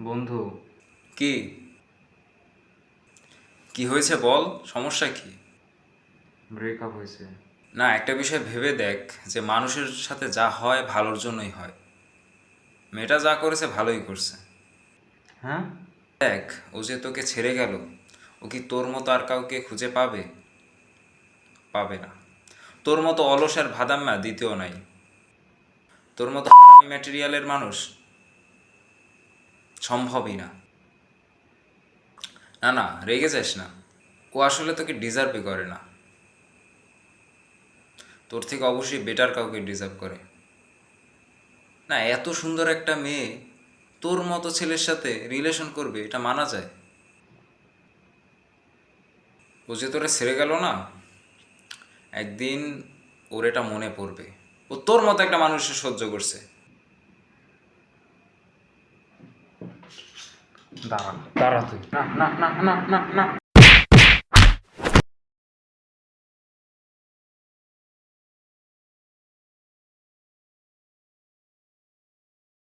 বন্ধু, কি কি হয়েছে বল, সমস্যা কি? ব্রেকআপ হয়েছে। না, একটা বিষয় ভেবে দেখ যে মানুষের সাথে যা হয় ভালোর জন্যই হয়। মেয়েটা যা করেছে ভালোই করছে। হ্যাঁ। দেখ, ও যে তোকে ছেড়ে গেল, ও কি তোর মতো আর কাউকে খুঁজে পাবে? পাবে না। তোর মতো অলস আর ভাদাম্মা দ্বিতীয় নাই। তোর মতো হারামি ম্যাটেরিয়ালের মানুষ সম্ভবই না। না না, রেগে যাস না। ও আসলে তোকে ডিজার্ভই করে না। তোর থেকে অবশ্যই বেটার কাউকে ডিজার্ভ করে। না, এত সুন্দর একটা মেয়ে তোর মতো ছেলের সাথে রিলেশন করবে, এটা মানা যায়? ও যে তোরে ছেড়ে গেল না, একদিন ওর এটা মনে পড়বে। ও তোর মতো একটা মানুষের সহ্য করছে। দাঁড়া দাঁড়া তুই, না না না না না না।